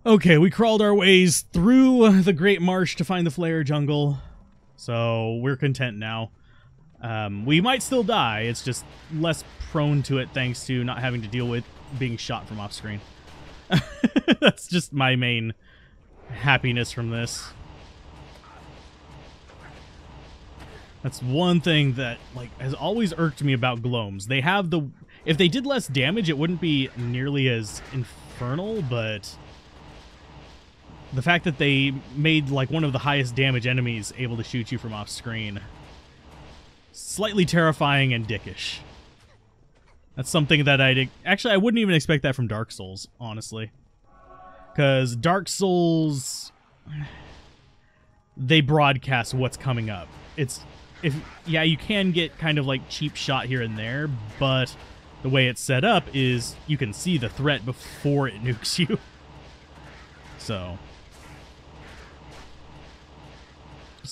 Okay, we crawled our ways through the Great Marsh to find the Flare Jungle, so we're content now. We might still die, it's just less prone to it thanks to not having to deal with being shot from off screen. That's just my main happiness from this. That's one thing that has always irked me about Gloams. They have the... If they did less damage, it wouldn't be nearly as infernal, but... The fact that they made, one of the highest damage enemies able to shoot you from off screen. Slightly terrifying and dickish. That's something that Actually, I wouldn't even expect that from Dark Souls, honestly. Because Dark Souls... They broadcast what's coming up. Yeah, you can get kind of cheap shot here and there, but the way it's set up is you can see the threat before it nukes you.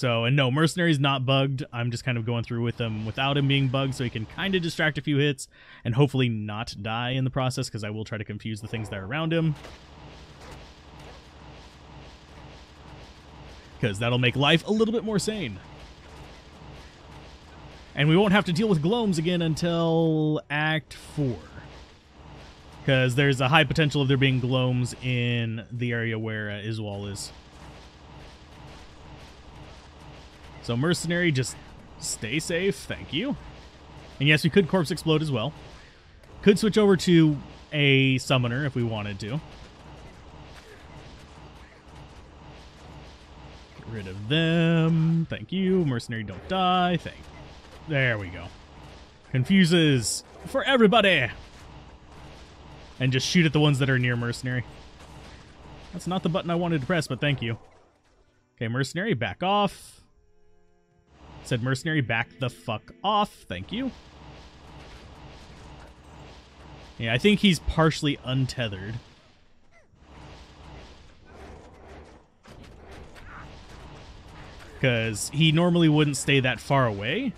And no, Mercenary's not bugged. I'm just kind of going through with him without him being bugged so he can kind of distract a few hits and hopefully not die in the process, because I will try to confuse the things that are around him. Because that'll make life a little bit more sane. And we won't have to deal with Gloams again until Act 4. Because there's a high potential of there being Gloams in the area where Iswal is. So Mercenary, just stay safe, thank you. And yes, we could Corpse Explode as well. Could switch over to a Summoner if we wanted to. Get rid of them, thank you. Mercenary, don't die, There we go. Confuses for everybody. And just shoot at the ones that are near Mercenary. That's not the button I wanted to press, but thank you. Okay, Mercenary, back off. Said Mercenary, back the fuck off. Thank you. Yeah, I think he's partially untethered. Because he normally wouldn't stay that far away.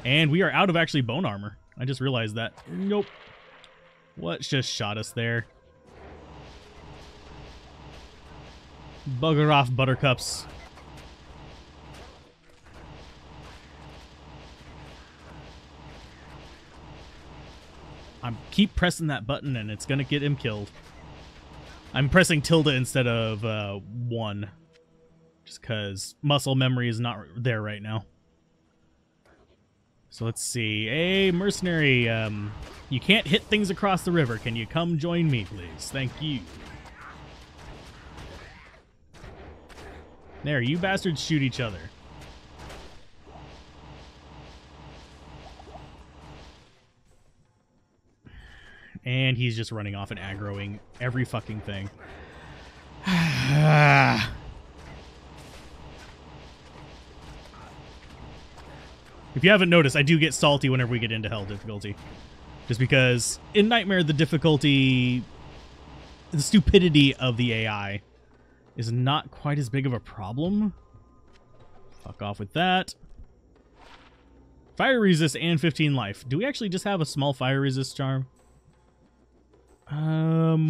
And we are out of actually bone armor. I just realized that. Nope. What just shot us there? Bugger off, Buttercups. I keep pressing that button and it's gonna get him killed. I'm pressing tilde instead of 1. Just because muscle memory is not there right now. So let's see. Hey, Mercenary, you can't hit things across the river. Can you come join me, please? Thank you. There, you bastards shoot each other. And he's just running off and aggroing every fucking thing. If you haven't noticed, I do get salty whenever we get into Hell difficulty. Just because in Nightmare, the difficulty, the stupidity of the AI is not quite as big of a problem. Fuck off with that. Fire resist and 15 life. Do we actually just have a small fire resist charm?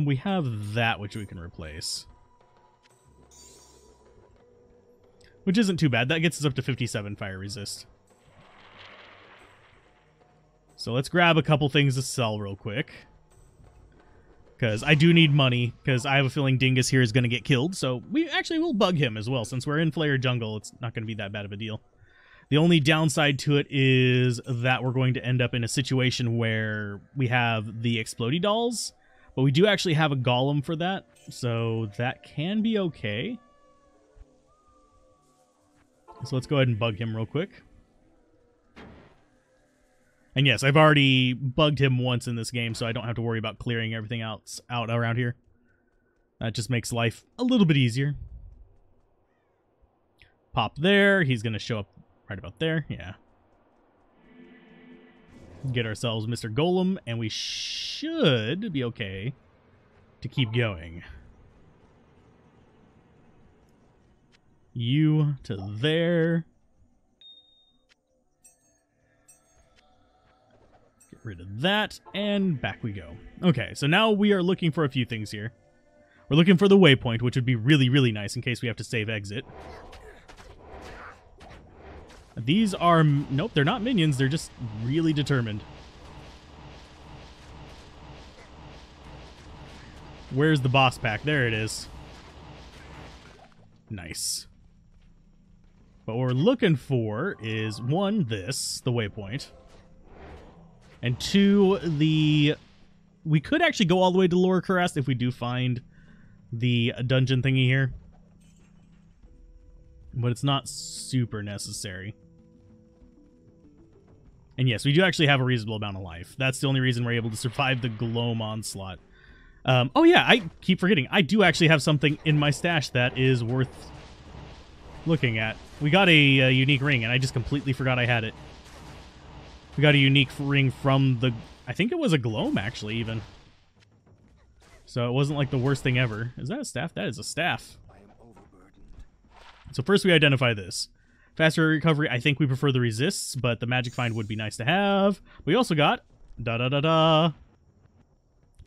We have that, which we can replace. Which isn't too bad. That gets us up to 57 fire resist. So let's grab a couple things to sell real quick. Because I do need money, because I have a feeling Dingus here is going to get killed, so we actually will bug him as well. Since we're in Flare Jungle, it's not going to be that bad of a deal. The only downside to it is that we're going to end up in a situation where we have the Explodey dolls, but we do actually have a Golem for that, so that can be okay. So let's go ahead and bug him real quick. And yes, I've already bugged him once in this game, so I don't have to worry about clearing everything else out around here. That just makes life a little bit easier. Pop there. He's going to show up right about there. Yeah. Get ourselves Mr. Golem, and we should be okay to keep going. You to there. Get rid of that, and back we go. Okay, so now we are looking for a few things here. We're looking for the waypoint, which would be really, really nice in case we have to save exit. These are... Nope, they're not minions. They're just really determined. Where's the boss pack? There it is. Nice. But what we're looking for is, one, this, the waypoint. And two, the... We could actually go all the way to Lower Crest if we do find the dungeon thingy here. But it's not super necessary. And yes, we do actually have a reasonable amount of life. That's the only reason we're able to survive the Gloam onslaught. Oh yeah, I keep forgetting. I do actually have something in my stash that is worth looking at. We got a unique ring, and I just completely forgot I had it. We got a unique ring from the... I think it was a Gloam, actually, even. So it wasn't like the worst thing ever. Is that a staff? That is a staff. So first we identify this. Faster recovery, I think we prefer the resists, but the magic find would be nice to have. We also got...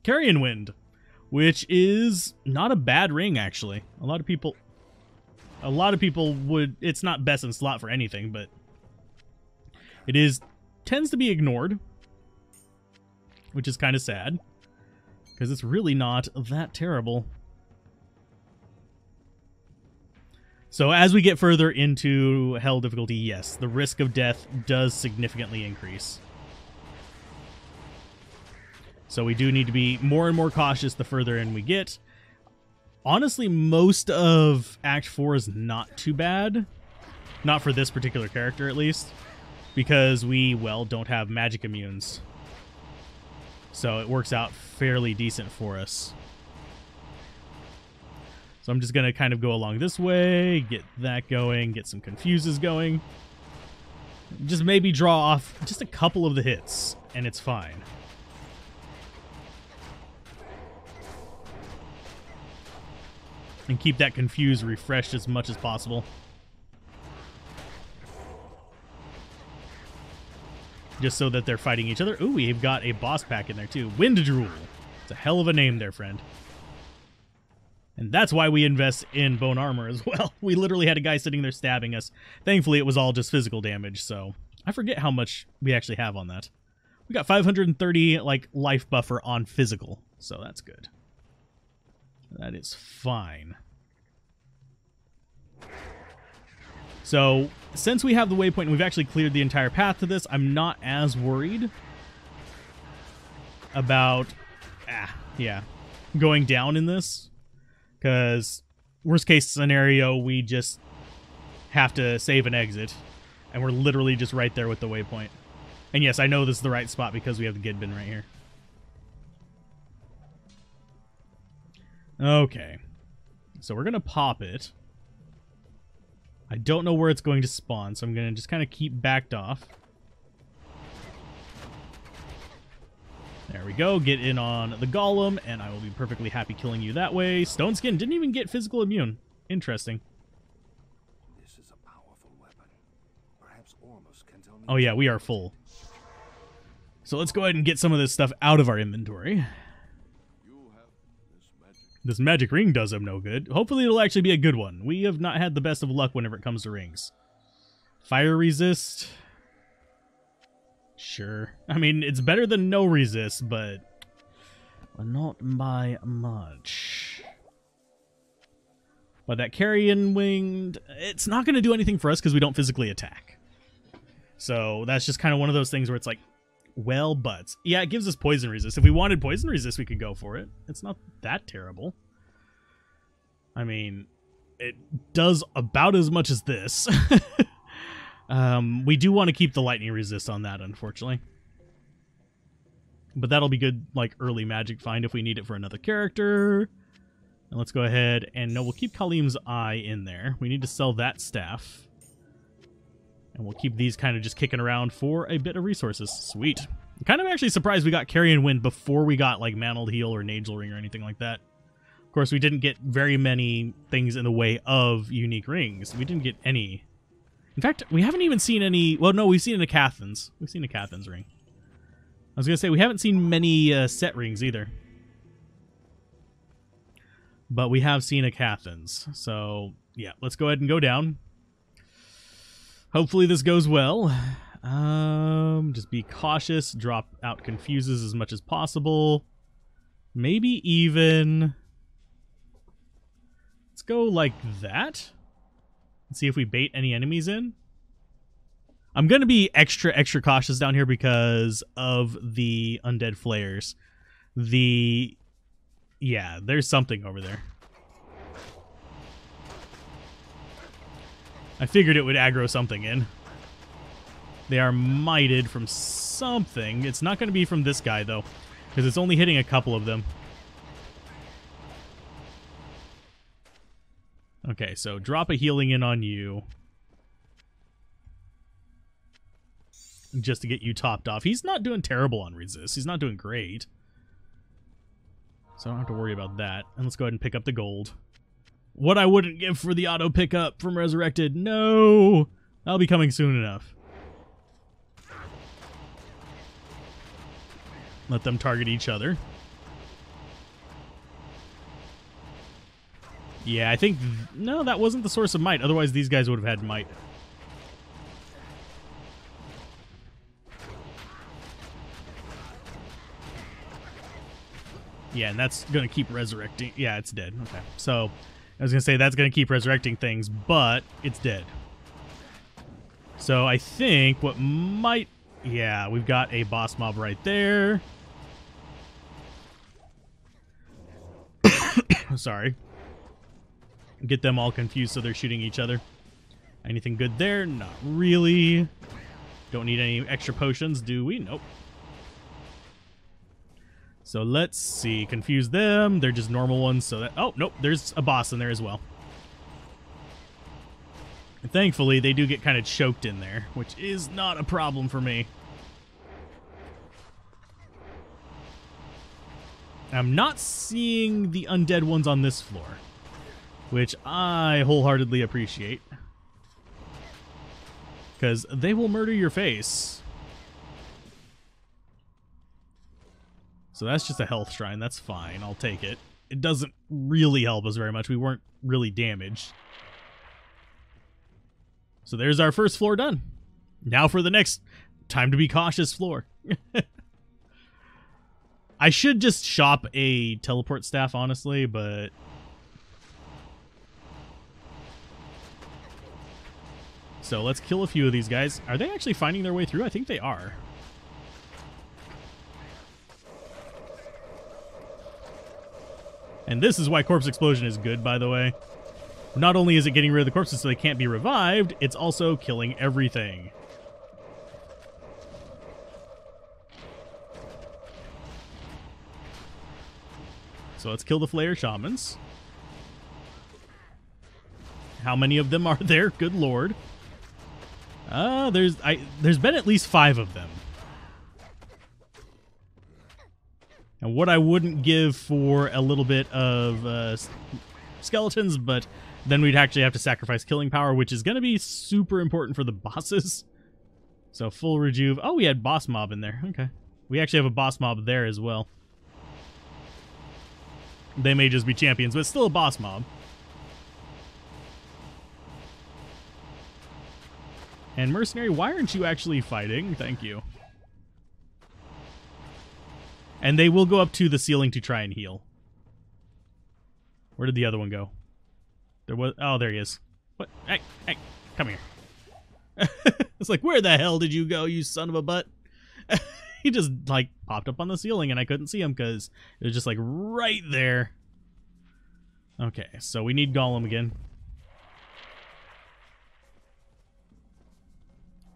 Carrion Wind, which is not a bad ring, actually. A lot of people would... It's not best in slot for anything, but it is... tends to be ignored, which is kind of sad, because it's really not that terrible. So as we get further into Hell difficulty, yes, the risk of death does significantly increase. So we do need to be more and more cautious the further in we get. Honestly, most of Act 4 is not too bad. Not for this particular character, at least. Because we, well, don't have magic immunes. So it works out fairly decent for us. So I'm just going to kind of go along this way, get that going, get some confuses going. Just maybe draw off just a couple of the hits, and it's fine. And keep that confuse refreshed as much as possible. Just so that they're fighting each other. Ooh, we've got a boss pack in there too. Wind Drool. It's a hell of a name there, friend. And that's why we invest in bone armor as well. We literally had a guy sitting there stabbing us. Thankfully, it was all just physical damage, so I forget how much we actually have on that. We got 530 like life buffer on physical, so that's good. That is fine. So, since we have the waypoint and we've actually cleared the entire path to this, I'm not as worried about going down in this. Because worst case scenario, we just have to save and exit. And we're literally just right there with the waypoint. And yes, I know this is the right spot because we have the Gidbin right here. Okay. So we're going to pop it. I don't know where it's going to spawn, so I'm going to just kind of keep backed off. There we go. Get in on the Golem, and I will be perfectly happy killing you that way. Stone Skin didn't even get physical immune. Interesting. This is a powerful weapon. Perhaps Ormus can tell me. Oh yeah, we are full. So let's go ahead and get some of this stuff out of our inventory. This magic ring does him no good. Hopefully it'll actually be a good one. We have not had the best of luck whenever it comes to rings. Fire resist. Sure. I mean, it's better than no resist, but not by much. But that Carrion Winged, it's not going to do anything for us because we don't physically attack. So that's just kind of one of those things where it's like, well, but. Yeah, it gives us poison resist. If we wanted poison resist, we could go for it. It's not that terrible. I mean, it does about as much as this. We do want to keep the lightning resist on that, unfortunately. But that'll be good, like, early magic find if we need it for another character. And let's go ahead and, no, we'll keep Kalim's Eye in there. We need to sell that staff. And we'll keep these kind of just kicking around for a bit of resources. Sweet. I'm kind of actually surprised we got Carrion Wind before we got, like, Mantled Heal or Nagel Ring or anything like that. Of course, we didn't get very many things in the way of unique rings. We didn't get any. In fact, we haven't even seen any... Well, no, we've seen a Cathan's. We've seen a Cathan's ring. I was going to say, we haven't seen many set rings either. But we have seen a Cathans. So, yeah, let's go ahead and go down. Hopefully this goes well. Just be cautious. Drop out confuses as much as possible. Maybe even... Let's go like that. Let's see if we bait any enemies in. I'm going to be extra cautious down here because of the undead flares. Yeah, there's something over there. I figured it would aggro something in. They are mited from something. It's not going to be from this guy, though, because it's only hitting a couple of them. Okay, so drop a healing in on you. Just to get you topped off. He's not doing terrible on resist. He's not doing great. So I don't have to worry about that. And let's go ahead and pick up the gold. What I wouldn't give for the auto pickup from Resurrected. No! That'll be coming soon enough. Let them target each other. Yeah, I think... No, that wasn't the source of might. Otherwise, these guys would have had might. Yeah, and that's going to keep resurrecting. Yeah, it's dead. Okay. So, I was going to say that's going to keep resurrecting things, but it's dead. So, I think what might... Yeah, we've got a boss mob right there. Sorry. Get them all confused so they're shooting each other. Anything good there? Not really. Don't need any extra potions, do we? Nope. So let's see. Confuse them. They're just normal ones. So that... Oh, nope. There's a boss in there as well. And thankfully, they do get kind of choked in there, which is not a problem for me. I'm not seeing the undead ones on this floor, which I wholeheartedly appreciate. Because they will murder your face. So that's just a health shrine. That's fine. I'll take it. It doesn't really help us very much. We weren't really damaged. So there's our first floor done. Now for the next time to be cautious floor. I should just shop a teleport staff, honestly, but... So let's kill a few of these guys. Are they actually finding their way through? I think they are. And this is why Corpse Explosion is good, by the way. Not only is it getting rid of the corpses so they can't be revived, it's also killing everything. So let's kill the Flayer Shamans. How many of them are there? Good lord. There's been at least 5 of them. And what I wouldn't give for a little bit of skeletons, but then we'd actually have to sacrifice killing power, which is going to be super important for the bosses. So full rejuve. Oh, we had boss mob in there. Okay. We actually have a boss mob there as well. They may just be champions, but it's still a boss mob. And Mercenary, why aren't you actually fighting? Thank you. And they will go up to the ceiling to try and heal. Where did the other one go? There was... Oh, there he is. What? Hey, come here. It's like, where the hell did you go, you son of a butt? He just, like, popped up on the ceiling and I couldn't see him because it was just, like, right there. Okay, so we need Golem again.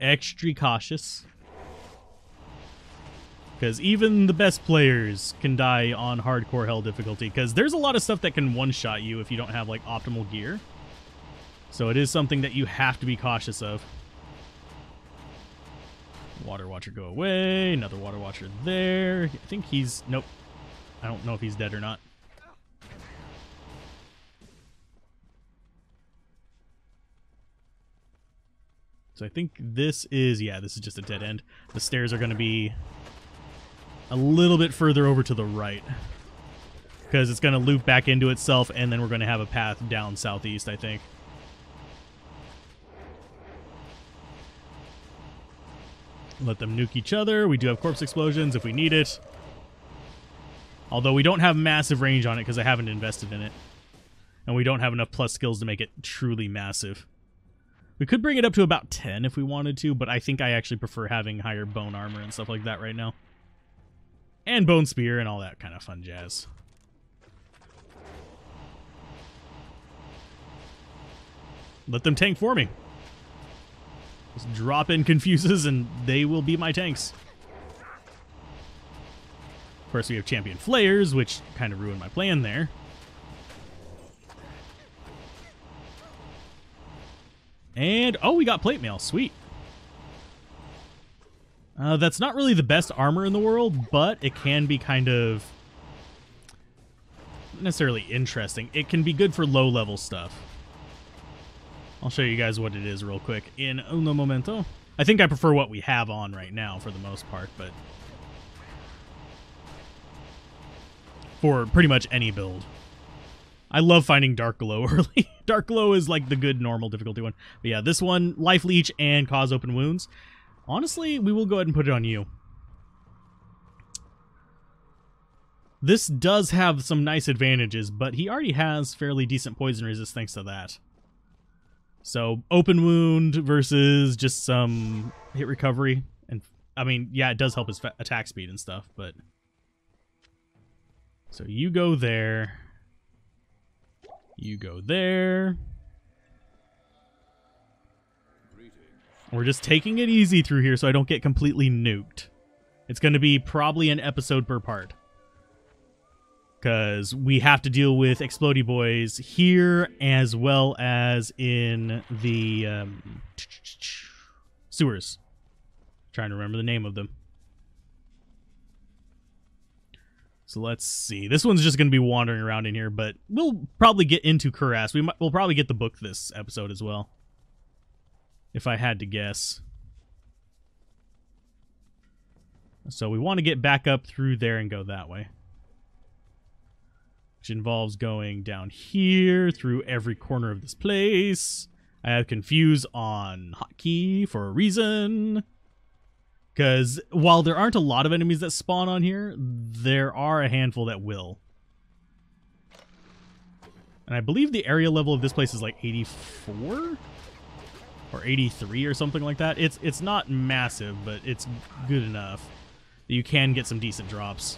Extra cautious. Because even the best players can die on hardcore hell difficulty. Because there's a lot of stuff that can one-shot you if you don't have, like, optimal gear. So it is something that you have to be cautious of. Water Watcher go away. Another Water Watcher there. I think he's... Nope. I don't know if he's dead or not. So I think this is... Yeah, this is just a dead end. The stairs are going to be a little bit further over to the right. Because it's going to loop back into itself, and then we're going to have a path down southeast, I think. Let them nuke each other. We do have corpse explosions if we need it. Although we don't have massive range on it because I haven't invested in it. And we don't have enough plus skills to make it truly massive. We could bring it up to about 10 if we wanted to, but I think I actually prefer having higher bone armor and stuff like that right now. And bone spear and all that kind of fun jazz. Let them tank for me. Just drop in confuses and they will be my tanks. Of course, we have champion flayers, which kind of ruined my plan there. And, oh, we got plate mail. Sweet. That's not really the best armor in the world, but it can be kind of not necessarily interesting. It can be good for low-level stuff. I'll show you guys what it is real quick in uno momento. I think I prefer what we have on right now for the most part, but for pretty much any build. I love finding Dark Glow early. Dark Glow is like the good normal difficulty one. But yeah, this one, Life Leech and Cause Open Wounds. Honestly, we will go ahead and put it on you. This does have some nice advantages, but he already has fairly decent poison resist thanks to that. So, Open Wound versus just some hit recovery. And I mean, yeah, it does help his attack speed and stuff, but... So you go there... You go there. We're just taking it easy through here so I don't get completely nuked. It's going to be probably an episode per part. Because we have to deal with Explodey Boys here as well as in the sewers. Trying to remember the name of them. So let's see. This one's just going to be wandering around in here, but we'll probably get into Kuras. We'll probably get the book this episode as well, if I had to guess. So we want to get back up through there and go that way. Which involves going down here through every corner of this place. I have Confuse on hotkey for a reason. Because while there aren't a lot of enemies that spawn on here, there are a handful that will. And I believe the area level of this place is like 84? Or 83 or something like that. It's not massive, but it's good enough that you can get some decent drops.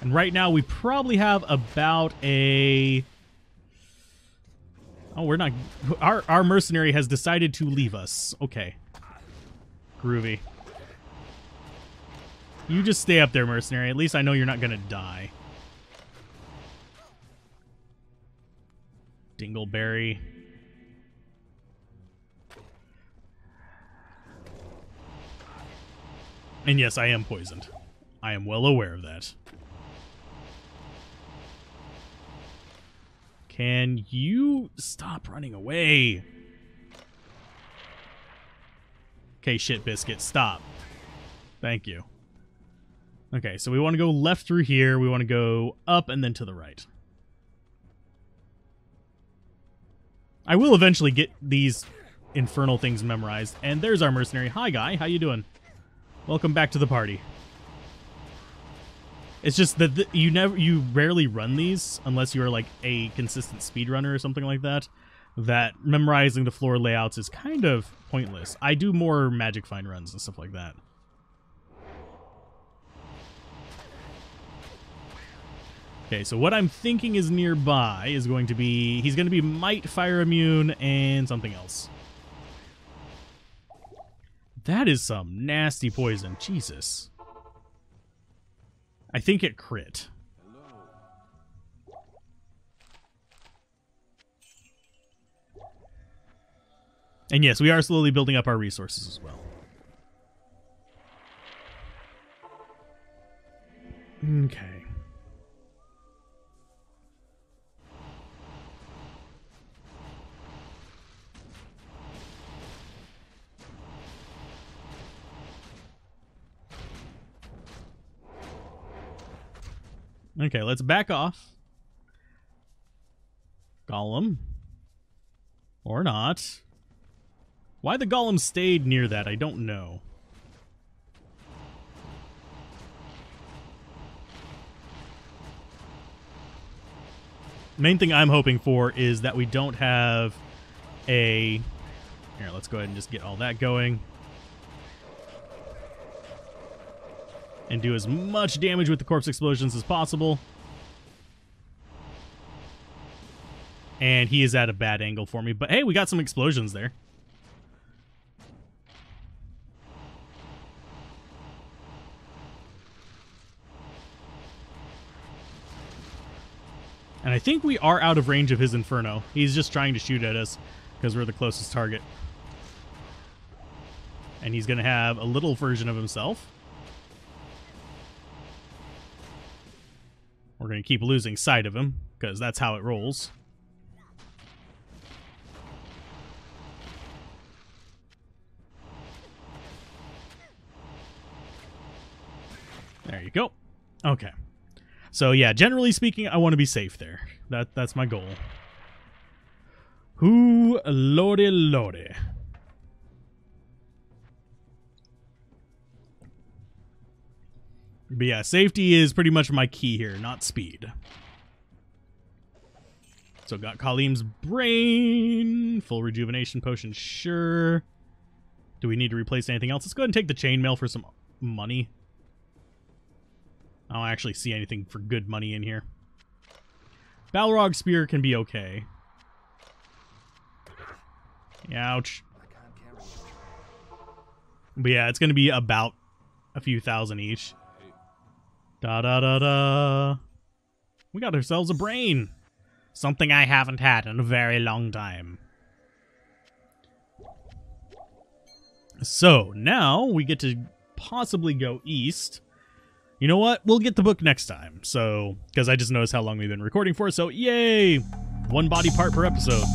And right now we probably have about a... Oh, we're not... Our mercenary has decided to leave us. Okay. Groovy. You just stay up there, mercenary. At least I know you're not gonna die. Dingleberry. And yes, I am poisoned. I am well aware of that. Can you stop running away? Okay, shit biscuit, stop. Thank you. Okay, so we want to go left through here. We want to go up and then to the right. I will eventually get these infernal things memorized. And there's our mercenary. Hi, guy. How you doing? Welcome back to the party. It's just that you rarely run these unless you are like a consistent speedrunner or something like that. That memorizing the floor layouts is kind of pointless. I do more Magic Find runs and stuff like that. Okay, so what I'm thinking is nearby is going to be... He's going to be Might, Fire Immune, and something else. That is some nasty poison. Jesus. I think it crit. And yes, we are slowly building up our resources as well. Okay. Okay, let's back off. Golem. Or not. Why the golem stayed near that, I don't know. Main thing I'm hoping for is that we don't have a... Here, let's go ahead and just get all that going. And do as much damage with the corpse explosions as possible. And he is at a bad angle for me. But hey, we got some explosions there. And I think we are out of range of his Inferno. He's just trying to shoot at us because we're the closest target. And he's going to have a little version of himself. We're going to keep losing sight of him because that's how it rolls. There you go. Okay. So yeah, generally speaking, I want to be safe there. That's my goal. Ooh, lordy, lordy. But yeah, safety is pretty much my key here, not speed. So got Kalim's brain, full rejuvenation potion, sure. Do we need to replace anything else? Let's go ahead and take the chainmail for some money. I don't actually see anything for good money in here. Balrog Spear can be okay. Ouch. But yeah, it's going to be about a few thousand each. Da-da-da-da. We got ourselves a brain. Something I haven't had in a very long time. So, now we get to possibly go east. You know what? We'll get the book next time. So, because I just noticed how long we've been recording for. So, yay! One body part per episode.